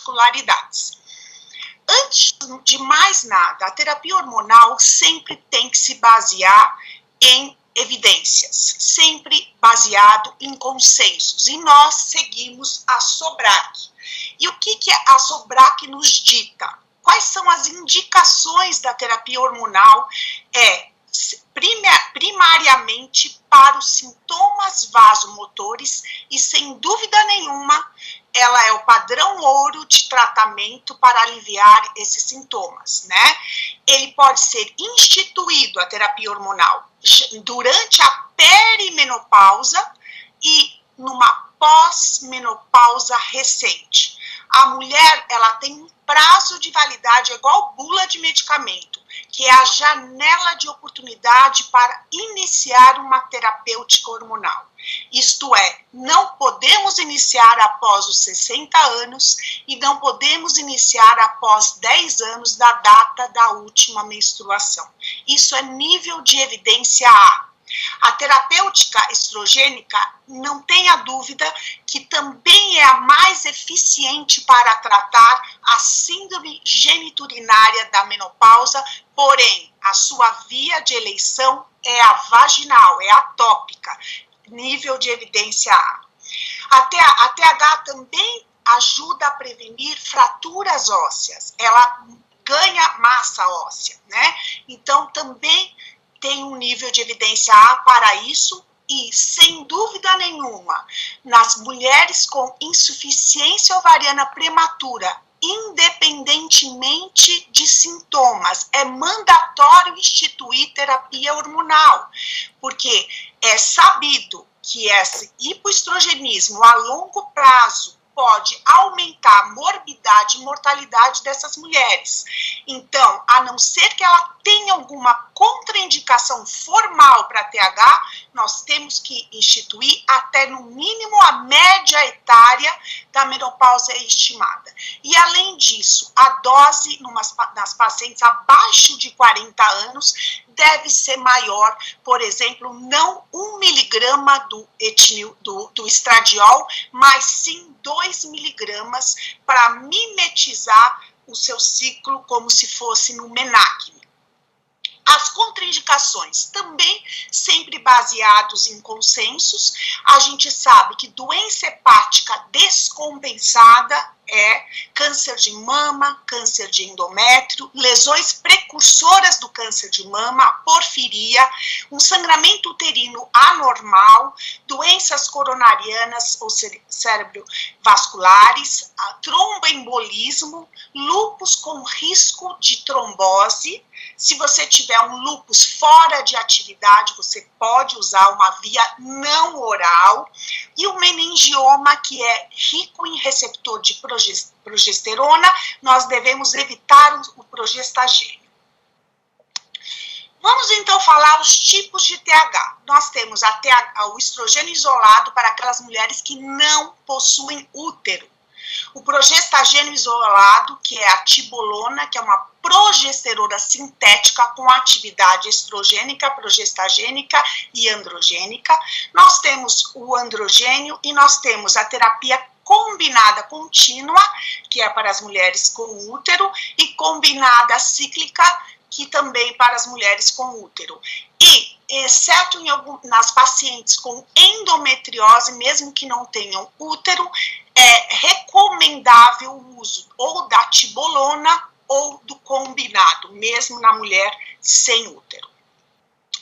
particularidades. Antes de mais nada, a terapia hormonal sempre tem que se basear em evidências, sempre baseado em consensos. E nós seguimos a SOBRAC. E o que a SOBRAC nos dita? Quais são as indicações da terapia hormonal? Primariamente para os sintomas vasomotores e, sem dúvida nenhuma, ela é o padrão ouro de tratamento para aliviar esses sintomas, né? Ele pode ser instituído, a terapia hormonal, durante a perimenopausa e numa pós-menopausa recente. A mulher, ela tem um prazo de validade, é igual bula de medicamento, que é a janela de oportunidade para iniciar uma terapêutica hormonal. Isto é, não podemos iniciar após os 60 anos e não podemos iniciar após 10 anos da data da última menstruação. Isso é nível de evidência A. A terapêutica estrogênica, não tenha dúvida que também é a mais eficiente para tratar a síndrome geniturinária da menopausa, porém, a sua via de eleição é a vaginal, é a tópica, nível de evidência A. A TH também ajuda a prevenir fraturas ósseas, ela ganha massa óssea, né? Então, também tem um nível de evidência A para isso e, sem dúvida nenhuma, nas mulheres com insuficiência ovariana prematura, independentemente de sintomas, é mandatório instituir terapia hormonal, porque é sabido que esse hipoestrogenismo a longo prazo pode aumentar a morbidade e mortalidade dessas mulheres. Então, a não ser que ela tenha alguma contraindicação formal para TH, nós temos que instituir até no mínimo a média etária da menopausa estimada. E além disso, a dose nas pacientes abaixo de 40 anos deve ser maior, por exemplo, não 1 miligrama do estradiol, mas sim 2 miligramas para mimetizar o seu ciclo como se fosse no menacne. As contraindicações também sempre baseados em consensos. A gente sabe que doença hepática descompensada é câncer de mama, câncer de endométrio, lesões precursoras do câncer de mama, porfiria, um sangramento uterino anormal, doenças coronarianas ou cerebrovasculares, tromboembolismo, lúpus com risco de trombose. Se você tiver um lúpus fora de atividade, você pode usar uma via não oral. E o meningioma, que é rico em receptor de progesterona, nós devemos evitar o progestagênio. Vamos então falar os tipos de TH. Nós temos o estrogênio isolado para aquelas mulheres que não possuem útero. O progestagênio isolado, que é a tibolona, que é uma progesterona sintética com atividade estrogênica, progestagênica e androgênica. Nós temos o androgênio e nós temos a terapia combinada contínua, que é para as mulheres com útero, e combinada cíclica, que também para as mulheres com útero. E, exceto nas pacientes com endometriose, mesmo que não tenham útero, é recomendável o uso ou da tibolona ou do combinado, mesmo na mulher sem útero.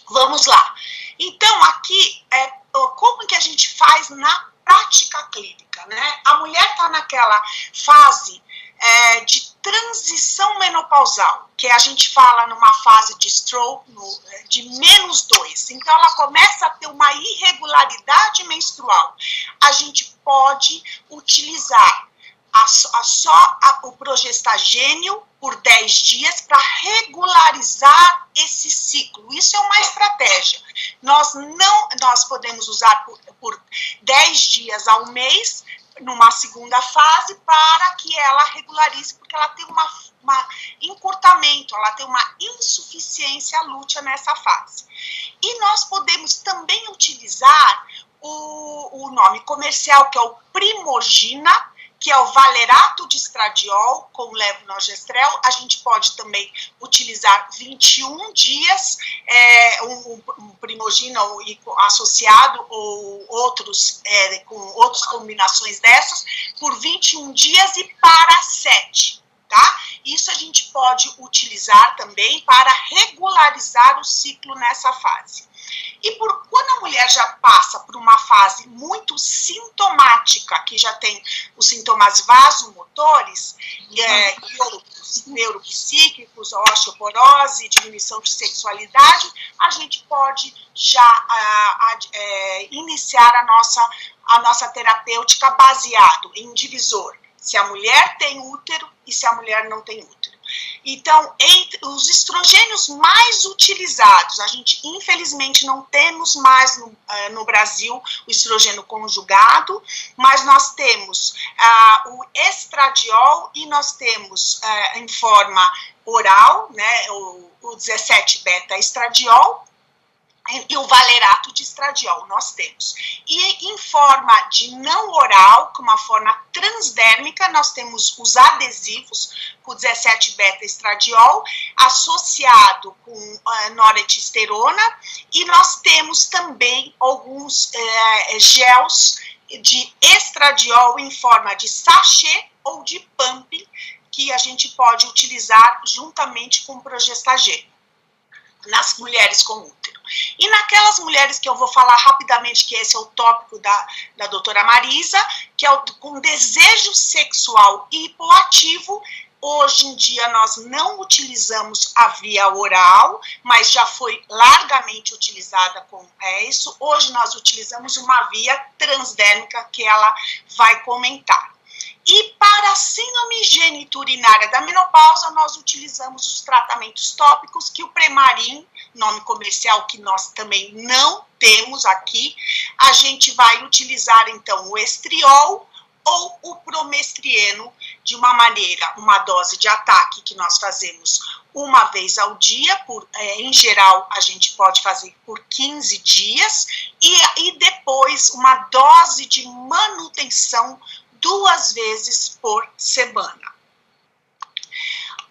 Vamos lá. Então, aqui, como que a gente faz na prática clínica, né? A mulher está naquela fase de transição menopausal, que a gente fala numa fase de stroke de -2. Então, ela começa a ter uma irregularidade menstrual. A gente pode utilizar o progestagênio por 10 dias para regularizar esse ciclo. Isso é uma estratégia. Nós podemos usar por 10 dias ao mês, numa segunda fase, para que ela regularize, porque ela tem um encurtamento, ela tem uma insuficiência lútea nessa fase. E nós podemos também utilizar o nome comercial, que é o Primogina, que é o valerato de estradiol com levonorgestrel. A gente pode também utilizar 21 dias, um Primogina associado ou outros, com outras combinações dessas, por 21 dias e para 7. Tá? Isso a gente pode utilizar também para regularizar o ciclo nessa fase. E quando a mulher já passa por uma fase muito sintomática, que já tem os sintomas vasomotores e outros neuropsíquicos, osteoporose, diminuição de sexualidade, a gente pode já iniciar a nossa terapêutica baseado em divisor, se a mulher tem útero e se a mulher não tem útero. Então, entre os estrogênios mais utilizados, a gente infelizmente não temos mais no Brasil o estrogênio conjugado, mas nós temos o estradiol e nós temos em forma oral, né, o 17-beta-estradiol, e o valerato de estradiol nós temos. E em forma de não oral, com uma forma transdérmica, nós temos os adesivos, com 17-beta-estradiol, associado com noretesterona, e nós temos também alguns gels de estradiol em forma de sachê ou de pump, que a gente pode utilizar juntamente com progestagênio nas mulheres com útero. E naquelas mulheres que eu vou falar rapidamente, que esse é o tópico da doutora Marisa, que é com desejo sexual hipoativo, hoje em dia nós não utilizamos a via oral, mas já foi largamente utilizada com isso. Hoje nós utilizamos uma via transdérmica que ela vai comentar. E para a síndrome geniturinária da menopausa, nós utilizamos os tratamentos tópicos, que o Premarin, nome comercial que nós também não temos aqui, a gente vai utilizar então o estriol ou o promestrieno de uma maneira, uma dose de ataque que nós fazemos uma vez ao dia, em geral a gente pode fazer por 15 dias, e depois uma dose de manutenção 2 vezes por semana.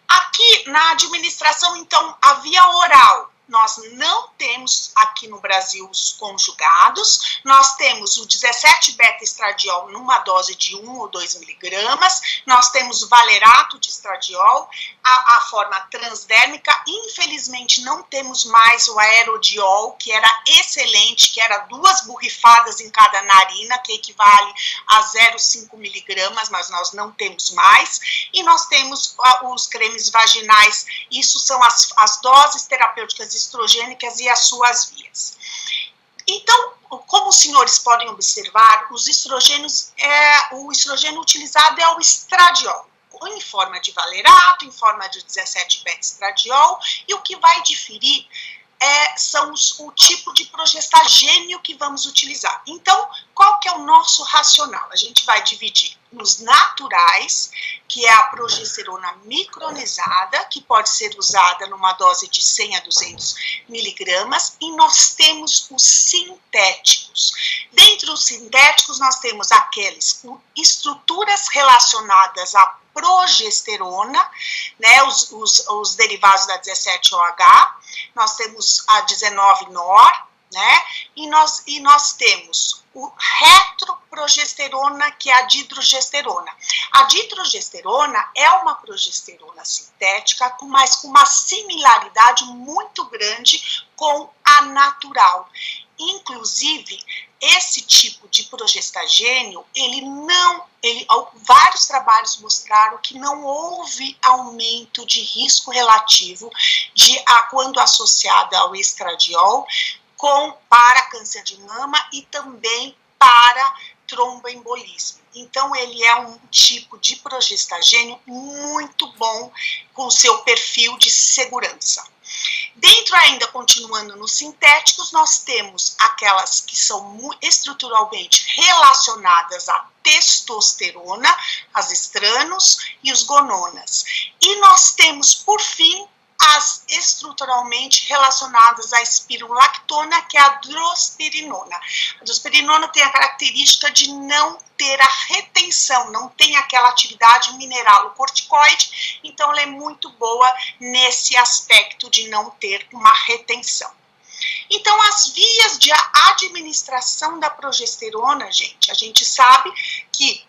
Aqui na administração, então, a via oral, nós não temos aqui no Brasil os conjugados, nós temos o 17-beta-estradiol numa dose de 1 ou 2 miligramas, nós temos o valerato de estradiol, a forma transdérmica. Infelizmente não temos mais o aerodiol, que era excelente, que era 2 borrifadas em cada narina, que equivale a 0,5 miligramas, mas nós não temos mais, e nós temos os cremes vaginais. Isso são as doses terapêuticas estrogênicas e as suas vias. Então, como os senhores podem observar, os estrogênios, o estrogênio utilizado é o estradiol, em forma de valerato, em forma de 17-beta-estradiol, e o que vai diferir são o tipo de progestagênio que vamos utilizar. Então, qual que é o nosso racional? A gente vai dividir nos naturais, que é a progesterona micronizada, que pode ser usada numa dose de 100 a 200 miligramas, e nós temos os sintéticos. Dentre os sintéticos, nós temos aqueles com estruturas relacionadas à progesterona, né, os derivados da 17-OH, nós temos a 19-NOR, né, e nós temos o retroprogesterona, que é a didrogesterona. A didrogesterona é uma progesterona sintética, mas com uma similaridade muito grande com a natural. Inclusive, esse tipo de progestagênio, vários trabalhos mostraram que não houve aumento de risco relativo quando associado ao estradiol para câncer de mama e também para tromboembolismo. Então, ele é um tipo de progestagênio muito bom, com seu perfil de segurança. Dentro ainda, continuando nos sintéticos, nós temos aquelas que são estruturalmente relacionadas à testosterona, as estranos e os gononas. E nós temos, por fim, as estruturalmente relacionadas à espirulactona, que é a drospirenona. A drospirenona tem a característica de não ter a retenção, não tem aquela atividade mineralocorticoide, então ela é muito boa nesse aspecto de não ter uma retenção. Então, as vias de administração da progesterona, gente, a gente sabe que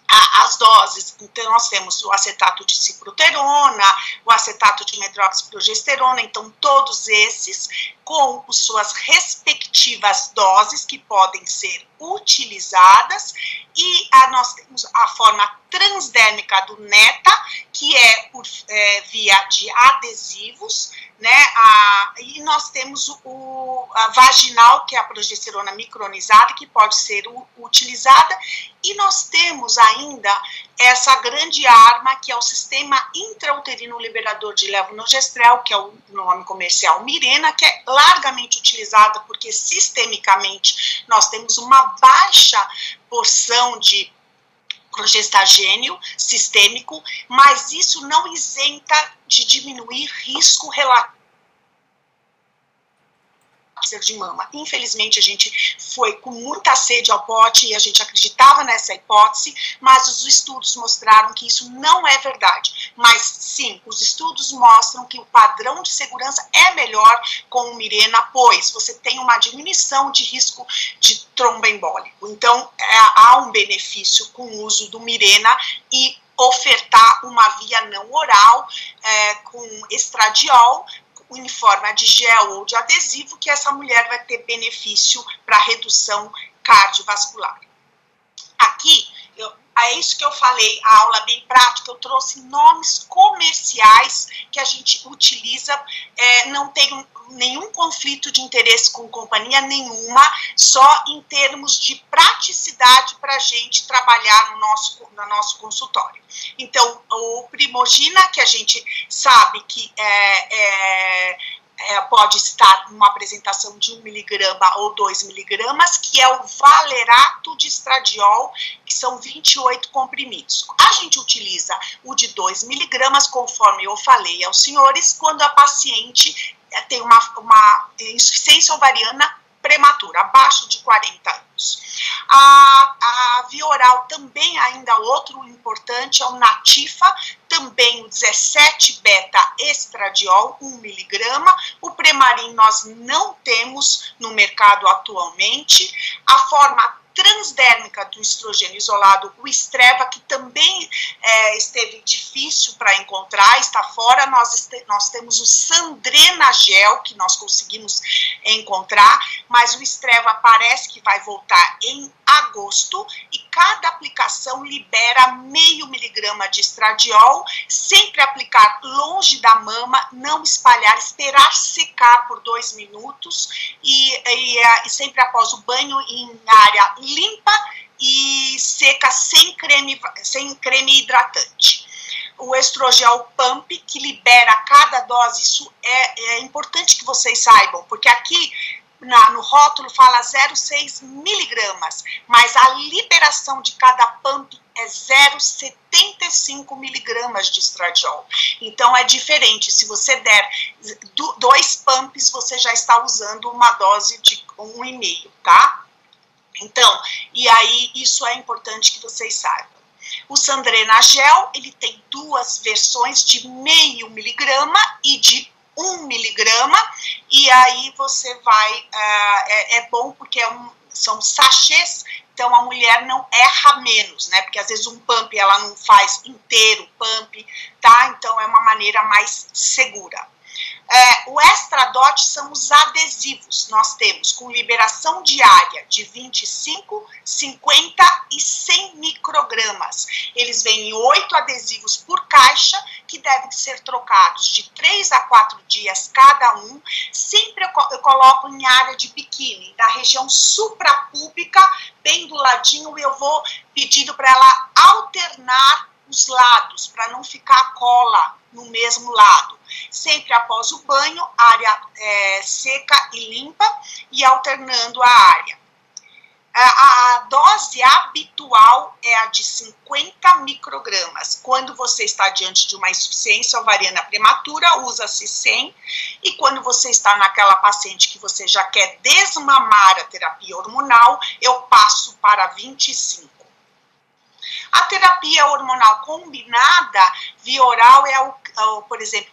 as doses, então nós temos o acetato de cipruterona, o acetato de medroxiprogesterona, então todos esses com suas respectivas doses que podem ser utilizadas, e nós temos a forma transdérmica do NETA, que é por via de adesivos, né? E nós temos a vaginal, que é a progesterona micronizada, que pode ser utilizada, e nós temos ainda essa grande arma, que é o sistema intrauterino liberador de levonorgestrel, que é o nome comercial Mirena, que é largamente utilizada porque sistemicamente nós temos uma baixa porção de progestagênio sistêmico, mas isso não isenta de diminuir risco relativo câncer de mama. Infelizmente, a gente foi com muita sede ao pote e a gente acreditava nessa hipótese, mas os estudos mostraram que isso não é verdade. Mas, sim, os estudos mostram que o padrão de segurança é melhor com o Mirena, pois você tem uma diminuição de risco de tromboembólico. Então, há um benefício com o uso do Mirena e ofertar uma via não oral com estradiol, em forma de gel ou de adesivo, que essa mulher vai ter benefício para redução cardiovascular. Aqui, é isso que eu falei, a aula bem prática, eu trouxe nomes comerciais que a gente utiliza, não tem nenhum conflito de interesse com companhia nenhuma, só em termos de praticidade para a gente trabalhar no nosso consultório. Então, o Primogina, que a gente sabe que pode estar numa apresentação de 1 miligrama ou 2 miligramas, que é o valerato de estradiol, que são 28 comprimidos. A gente utiliza o de 2 miligramas, conforme eu falei aos senhores, quando a paciente tem uma insuficiência ovariana prematura, abaixo de 40 anos. A via oral também, ainda outro importante, é o Natifa, também o 17-beta-estradiol, 1 miligrama. O Premarin nós não temos no mercado atualmente. A forma transdérmica do estrogênio isolado, o Estreva, que também esteve difícil para encontrar, está fora. Nós temos o Sandrena Gel, que nós conseguimos encontrar, mas o Estreva parece que vai voltar em agosto, e cada aplicação libera meio miligrama de estradiol, sempre aplicar longe da mama, não espalhar, esperar secar por 2 minutos, e sempre após o banho em área limpa e seca, sem creme hidratante. O estrogel pump, que libera cada dose, isso é importante que vocês saibam, porque aqui no rótulo fala 0,6 miligramas, mas a liberação de cada pump é 0,75 miligramas de estradiol. Então, é diferente. Se você der 2 pumps, você já está usando uma dose de 1,5, tá? Então, e aí, isso é importante que vocês saibam. O Sandrena Gel, ele tem 2 versões de meio miligrama e de 1 miligrama, e aí você vai, é bom porque são sachês, então a mulher não erra menos, né, porque às vezes um pump ela não faz inteiro pump, tá, então é uma maneira mais segura. O Estradot são os adesivos, nós temos com liberação diária de 25, 50 e 100 microgramas. Eles vêm em 8 adesivos por caixa, que devem ser trocados de 3 a 4 dias cada um. Sempre eu coloco em área de biquíni, na região suprapúbica, bem do ladinho, e eu vou pedindo para ela alternar os lados, para não ficar cola no mesmo lado. Sempre após o banho, área seca e limpa, e alternando a área. A dose habitual é a de 50 microgramas. Quando você está diante de uma insuficiência ovariana prematura, usa-se 100. E quando você está naquela paciente que você já quer desmamar a terapia hormonal, eu passo para 25. A terapia hormonal combinada via oral por exemplo,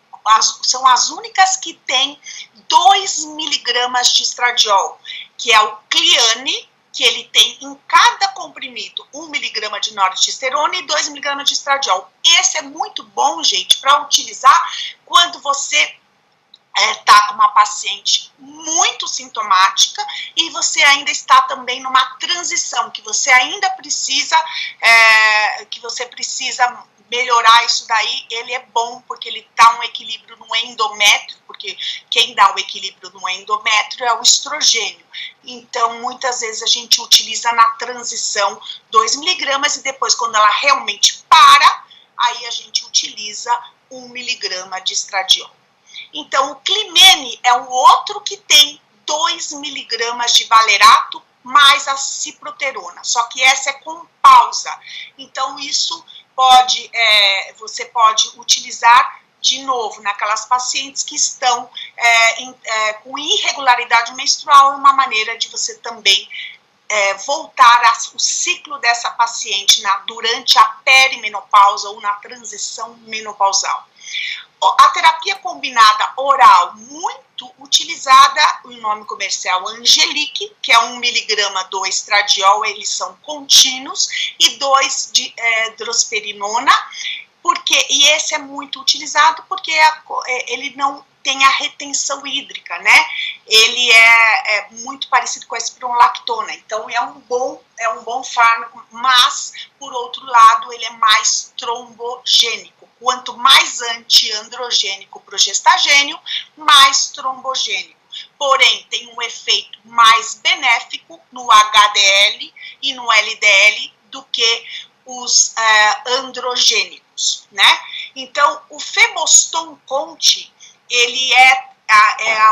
são as únicas que têm 2 miligramas de estradiol, que é o Cliane, que ele tem em cada comprimido 1 miligrama de nortestosterona e 2 miligramas de estradiol. Esse é muito bom, gente, para utilizar quando você está com uma paciente muito sintomática e você ainda está também numa transição, que você ainda precisa, melhorar isso daí. Ele é bom porque ele dá um equilíbrio no endométrio, porque quem dá o equilíbrio no endométrio é o estrogênio. Então, muitas vezes a gente utiliza na transição 2 miligramas e depois, quando ela realmente para, aí a gente utiliza 1 miligrama de estradiol. Então, o Climene é o outro que tem 2 miligramas de valerato mais a ciproterona, só que essa é com pausa. Então, isso você pode utilizar de novo naquelas pacientes que estão com irregularidade menstrual, uma maneira de você também voltar o ciclo dessa paciente durante a perimenopausa ou na transição menopausal. A terapia combinada oral, muito utilizada, o nome comercial Angelique, que é 1 miligrama do estradiol, eles são contínuos, e 2 de drosperinona, e esse é muito utilizado porque ele não tem a retenção hídrica, né? Ele é muito parecido com a espironolactona, então é um bom fármaco, mas, por outro lado, ele é mais trombogênico. Quanto mais antiandrogênico o progestagênio, mais trombogênico. Porém, tem um efeito mais benéfico no HDL e no LDL do que os androgênicos, né? Então, o Femoston Conte, ele é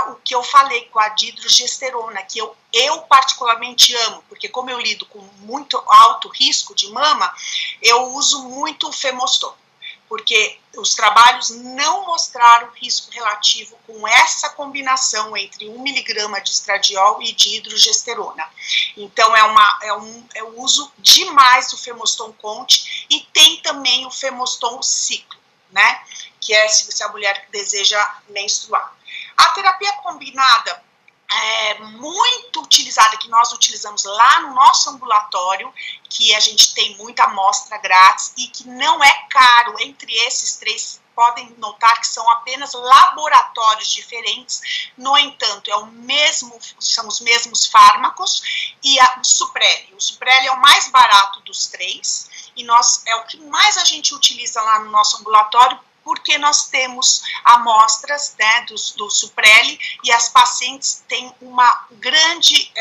o que eu falei com a dihidrogesterona, que eu particularmente amo, porque como eu lido com muito alto risco de mama, eu uso muito o Femoston, porque os trabalhos não mostraram risco relativo com essa combinação entre 1 miligrama de estradiol e dihidrogesterona. Então, eu uso demais o Femoston Conte, e tem também o Femoston Ciclo, né? Que é se a mulher deseja menstruar. A terapia combinada é muito utilizada, que nós utilizamos lá no nosso ambulatório, que a gente tem muita amostra grátis e que não é caro. Entre esses 3, podem notar que são apenas laboratórios diferentes, no entanto, são os mesmos fármacos, e o Suprelli. O Suprelli é o mais barato dos 3, e é o que mais a gente utiliza lá no nosso ambulatório, porque nós temos amostras, né, do Suprelli, e as pacientes têm uma grande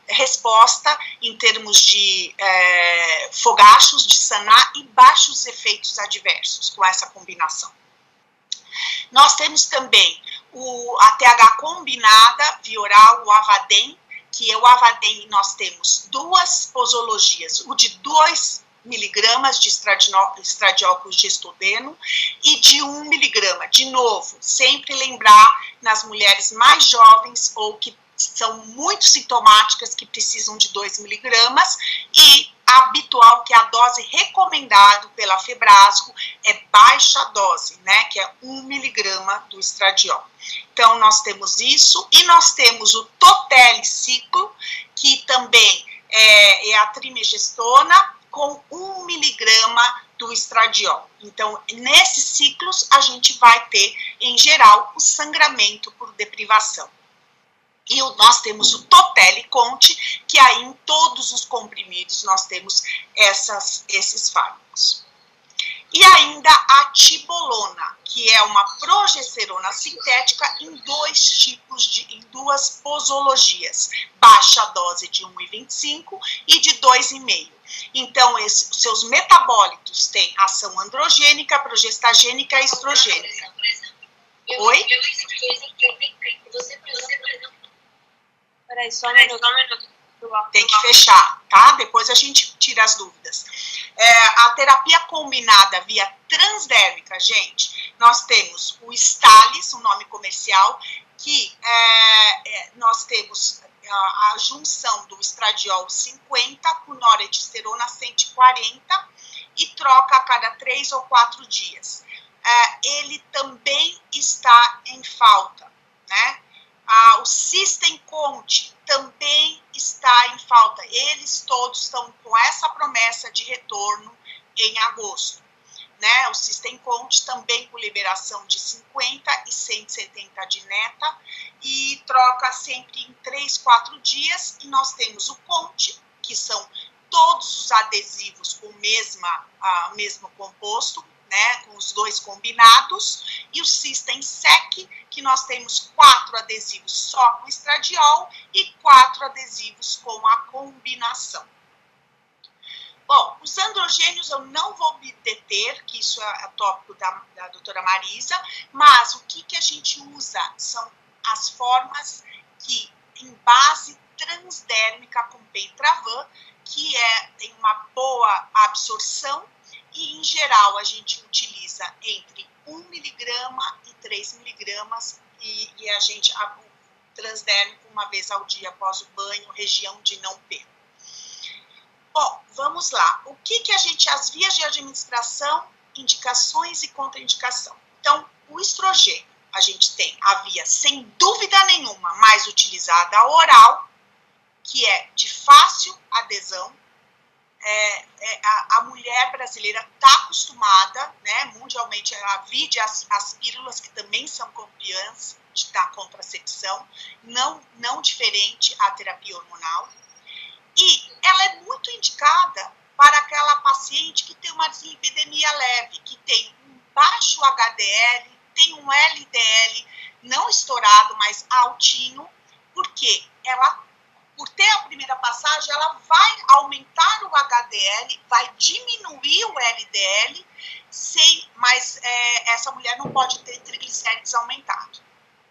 resposta em termos de fogachos, de sanar, e baixos efeitos adversos com essa combinação. Nós temos também a TH combinada via oral, o Avadem, que é o Avadem, nós temos 2 posologias, o de 2 miligramas de estradiol com gestodeno e de 1 miligrama. De novo, sempre lembrar nas mulheres mais jovens ou que são muito sintomáticas, que precisam de 2 miligramas, e habitual, que é a dose recomendada pela Febrasgo, é baixa dose, né, que é 1 miligrama do estradiol. Então, nós temos isso, e nós temos o Toteliciclo, que também é a trimegestona, com 1 miligrama do estradiol. Então, nesses ciclos, a gente vai ter, em geral, o sangramento por deprivação. E nós temos o Toteliconte, que aí em todos os comprimidos nós temos esses fármacos. E ainda a tibolona, que é uma progesterona sintética em 2 posologias, baixa dose de 1,25 e de 2,5. Então, os seus metabólitos têm ação androgênica, progestagênica e estrogênica. Oi? Peraí, só um minuto. Tem que fechar, tá? Depois a gente tira as dúvidas. A terapia combinada via transdérmica, gente, nós temos o Stalis, o nome comercial, que nós temos a junção do estradiol 50 com noradipsterona 140 e troca a cada 3 ou 4 dias. Ele também está em falta, né? O System Conte também está em falta. Eles todos estão com essa promessa de retorno em agosto, né? O System Conte também com liberação de 50 e 170 de neta e troca sempre em 3, 4 dias. E nós temos o Conte, que são todos os adesivos com o mesmo composto, né, com os dois combinados, e o System Sec, que nós temos 4 adesivos só com estradiol e 4 adesivos com a combinação. Bom, os androgênios eu não vou me deter, que isso é tópico da doutora Marisa, mas o que a gente usa são as formas que, em base transdérmica com Pentravan, que tem uma boa absorção, e, em geral, a gente utiliza entre 1 miligrama e 3 miligramas, e a gente, o transdérmico, uma vez ao dia após o banho, região de não perco. Bom, vamos lá. O que a gente, as vias de administração, indicações e contraindicação. Então, o estrogênio, a gente tem a via, sem dúvida nenhuma, mais utilizada, a oral, que é de fácil adesão. A mulher brasileira está acostumada, né, mundialmente, a vide as pílulas, que também são campeãs da contracepção, não diferente à terapia hormonal. E ela é muito indicada para aquela paciente que tem uma dislipidemia leve, que tem um baixo HDL, tem um LDL não estourado, mas altinho, porque ela, por ter a primeira passagem, ela vai aumentar o HDL, vai diminuir o LDL, mas essa mulher não pode ter triglicérides aumentado,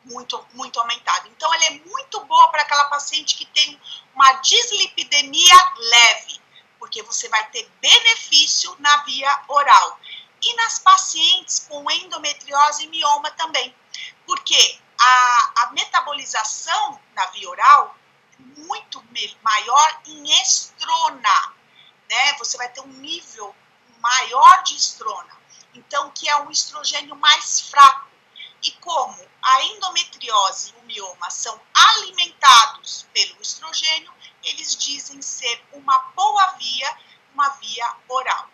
muito aumentado. Então, ela é muito boa para aquela paciente que tem uma dislipidemia leve, porque você vai ter benefício na via oral. E nas pacientes com endometriose e mioma também, porque a metabolização na via oral muito maior em estrona, né? Você vai ter um nível maior de estrona, então, que é um estrogênio mais fraco. E como a endometriose e o mioma são alimentados pelo estrogênio, eles dizem ser uma boa via, uma via oral.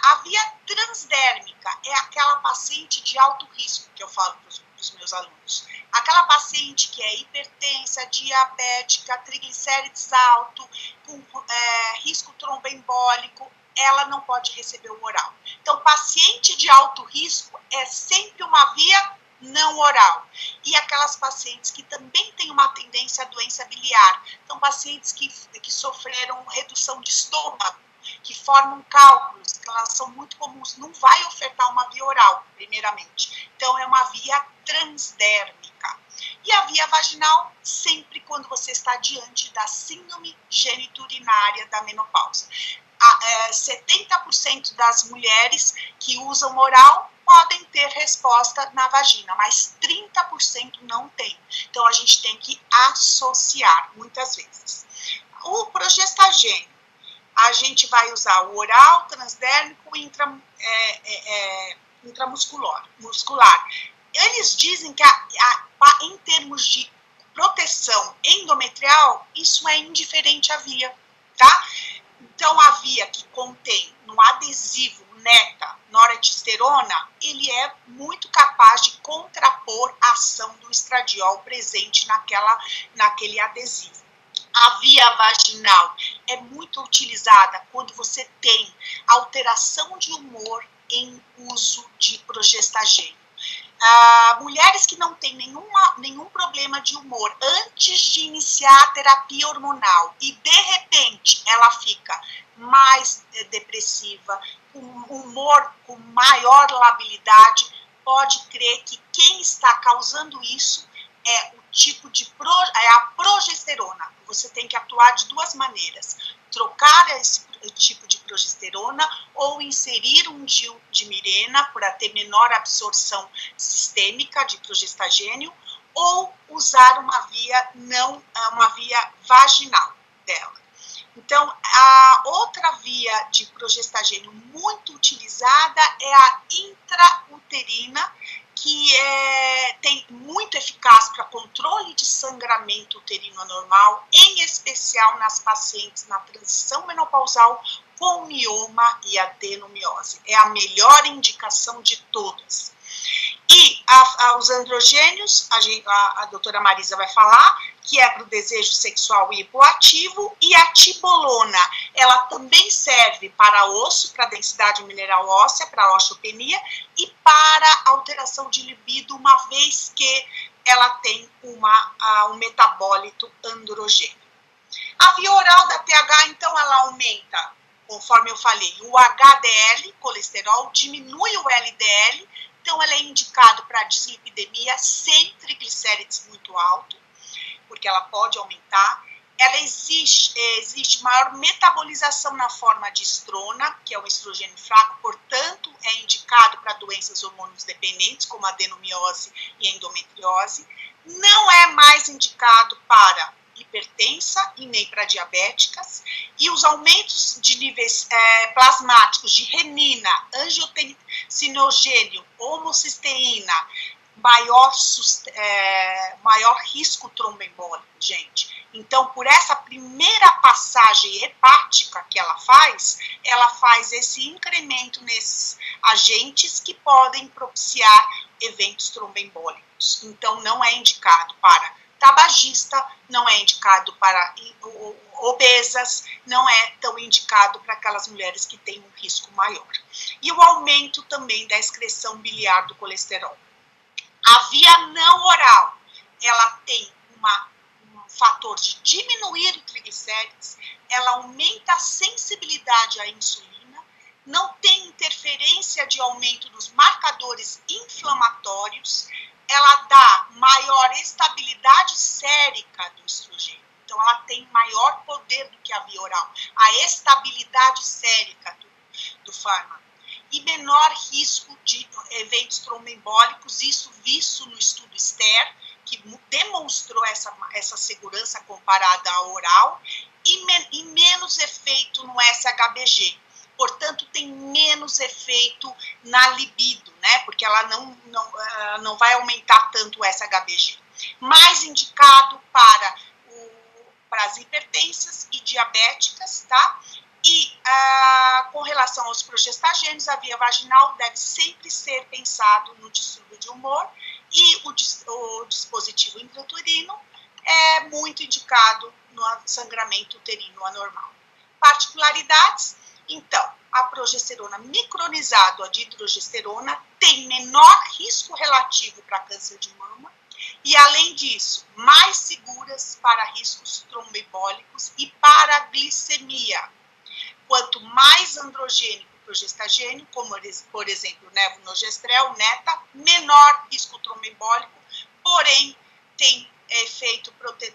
A via transdérmica é aquela paciente de alto risco, que eu falo para os meus alunos. Aquela paciente que é hipertensa, diabética, triglicérides alto, com risco tromboembólico, ela não pode receber o oral. Então, paciente de alto risco é sempre uma via não oral. E aquelas pacientes que também têm uma tendência à doença biliar, então pacientes que sofreram redução de estômago, que formam cálculos, que elas são muito comuns, não vai ofertar uma via oral, primeiramente. Então, é uma via transdérmica. E a via vaginal, sempre quando você está diante da síndrome geniturinária da menopausa. 70% das mulheres que usam oral podem ter resposta na vagina, mas 30% não tem. Então, a gente tem que associar, muitas vezes. O progestagênio, a gente vai usar o oral, transdérmico e intramuscular. Eles dizem que em termos de proteção endometrial, isso é indiferente à via, tá? Então, a via que contém no adesivo neta noradipsterona, ele é muito capaz de contrapor a ação do estradiol presente naquele adesivo. A via vaginal é muito utilizada quando você tem alteração de humor em uso de progestagênio. Mulheres que não têm nenhum problema de humor antes de iniciar a terapia hormonal e, de repente, ela fica mais depressiva, com humor com maior labilidade, pode crer que quem está causando isso é o é a progesterona. Você tem que atuar de duas maneiras: trocar esse tipo de progesterona ou inserir um DIU de Mirena para ter menor absorção sistêmica de progestagênio, ou usar uma via vaginal dela. Então, a outra via de progestagênio muito utilizada é a intrauterina, que tem muito eficaz para controle de sangramento uterino anormal, em especial nas pacientes na transição menopausal com mioma e adenomiose. É a melhor indicação de todas. E os androgênios, a doutora Marisa vai falar, que é para o desejo sexual hipoativo, e a tibolona, ela também serve para osso, para densidade mineral óssea, para osteopenia, e para alteração de libido, uma vez que ela tem um metabólito androgênio. A via oral da TH, então, ela aumenta, conforme eu falei, o HDL, colesterol, diminui o LDL, então ela é indicada para dislipidemia sem triglicérides muito alto, porque ela pode aumentar. Ela existe maior metabolização na forma de estrona, que é um estrogênio fraco, portanto, é indicado para doenças hormônios dependentes, como adenomiose e endometriose. Não é mais indicado para hipertensa e nem para diabéticas, e os aumentos de níveis plasmáticos de renina, angiotensinogênio, homocisteína, maior risco tromboembólico, gente. Então, por essa primeira passagem hepática que ela faz esse incremento nesses agentes que podem propiciar eventos tromboembólicos. Então, não é indicado para tabagista, não é indicado para obesas, não é tão indicado para aquelas mulheres que têm um risco maior. E o aumento também da excreção biliar do colesterol. A via não oral, ela tem um fator de diminuir o triglicérides, ela aumenta a sensibilidade à insulina, não tem interferência de aumento dos marcadores inflamatórios, ela dá maior estabilidade sérica do estrogênio. Então, ela tem maior poder do que a via oral, a estabilidade sérica do fármaco. E menor risco de eventos tromboembólicos, isso visto no estudo STER, que demonstrou essa segurança comparada à oral, e menos efeito no SHBG. Portanto, tem menos efeito na libido, né? Porque ela não vai aumentar tanto o SHBG. Mais indicado para as hipertensas e diabéticas, tá? E com relação aos progestagênios, a via vaginal deve sempre ser pensado no distúrbio de humor, e o dispositivo intrauterino é muito indicado no sangramento uterino anormal. Particularidades: então, a progesterona micronizada, a dihidrogesterona, tem menor risco relativo para câncer de mama e, além disso, mais seguras para riscos tromboembólicos e para glicemia. Quanto mais androgênico o progestagênio, como por exemplo o levonorgestrel, neta, menor risco tromboembólico, porém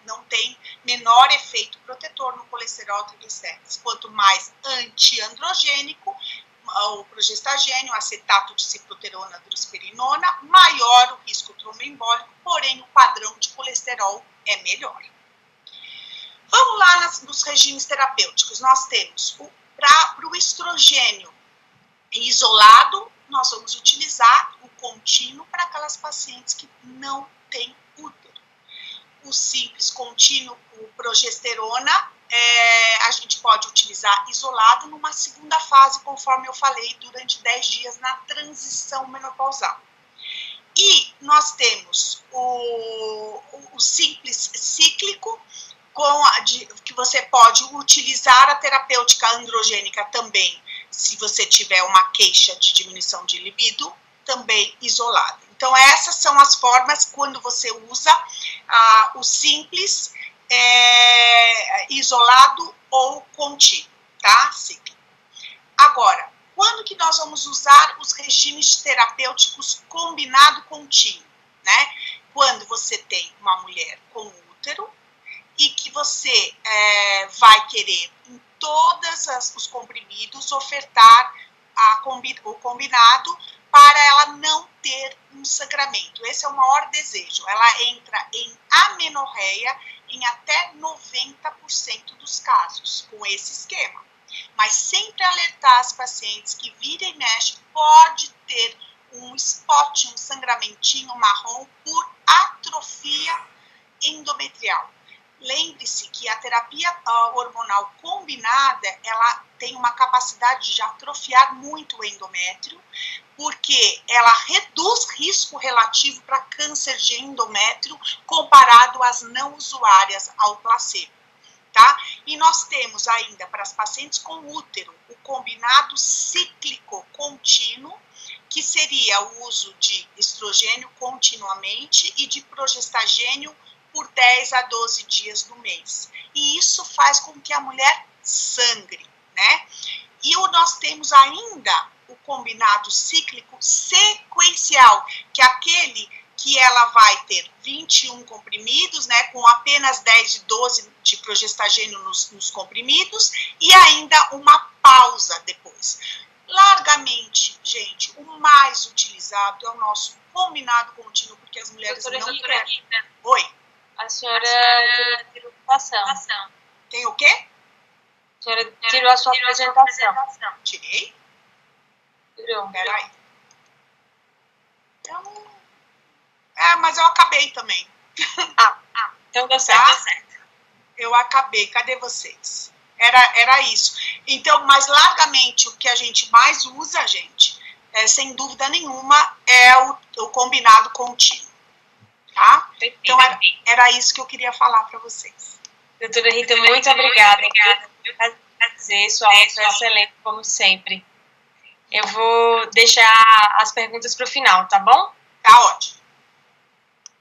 não tem menor efeito protetor no colesterol e triglicérides. Quanto mais antiandrogênico o progestagênio, acetato de cicloterona, drosperinona, maior o risco tromboembólico, porém o padrão de colesterol é melhor. Vamos lá nos regimes terapêuticos. Nós temos para o estrogênio isolado, nós vamos utilizar o contínuo para aquelas pacientes que não têm útero. O simples contínuo, o progesterona, a gente pode utilizar isolado numa segunda fase, conforme eu falei, durante 10 dias na transição menopausal. E nós temos o simples cíclico, que você pode utilizar a terapêutica androgênica também, se você tiver uma queixa de diminuição de libido, também isolada. Então, essas são as formas quando você usa o simples, isolado ou contínuo, tá? Cíclico. Agora, quando que nós vamos usar os regimes terapêuticos combinado contínuo, né? quando você tem uma mulher com útero e que você vai querer, em todos os comprimidos, ofertar o combinado para ela não ter um sangramento. Esse é o maior desejo. Ela entra em amenorreia em até 90% dos casos, com esse esquema. Mas sempre alertar as pacientes que vira e mexe pode ter um spot, um sangramentinho marrom por atrofia endometrial. Lembre-se que a terapia hormonal combinada, ela tem uma capacidade de atrofiar muito o endométrio, porque ela reduz risco relativo para câncer de endométrio comparado às não usuárias ao placebo, tá? E nós temos ainda para as pacientes com útero o combinado cíclico contínuo, que seria o uso de estrogênio continuamente e de progestagênio por 10 a 12 dias do mês. E isso faz com que a mulher sangre, né? E nós temos ainda o combinado cíclico sequencial, que é aquele que ela vai ter 21 comprimidos, né, com apenas 10 de 12 de progestagênio nos comprimidos, e ainda uma pausa depois. Largamente, gente, o mais utilizado é o nosso combinado contínuo, porque as mulheres não querem. Oi? A senhora tirou a apresentação. Tem o quê? A senhora tirou a sua apresentação. Tirei? Tirou. Peraí. Mas eu acabei também. Então deu certo. Tá? Eu acabei. Cadê vocês? Era isso. Então, mas largamente o que a gente mais usa, gente, sem dúvida nenhuma, é o combinado contínuo. Tá? Então, era isso que eu queria falar para vocês. Doutora Rita, muito obrigada. Prazer, sua aula foi excelente, como sempre. Eu vou deixar as perguntas para o final, tá bom? Tá ótimo.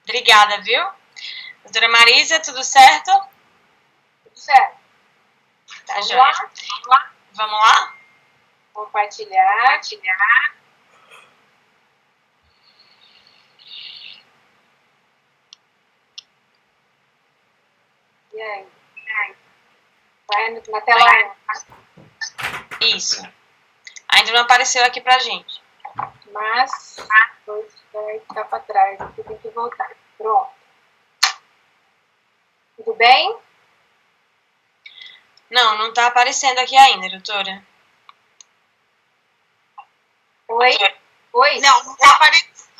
Obrigada, viu? Doutora Marisa, tudo certo? Tudo certo. Tá, joia. Vamos lá? Compartilhar. E aí? Vai na tela 1. Isso. Ainda não apareceu aqui pra gente. Mas depois vai ficar para trás, aqui tem que voltar. Pronto. Tudo bem? Não tá aparecendo aqui ainda, doutora. Oi? Não tá aparecendo.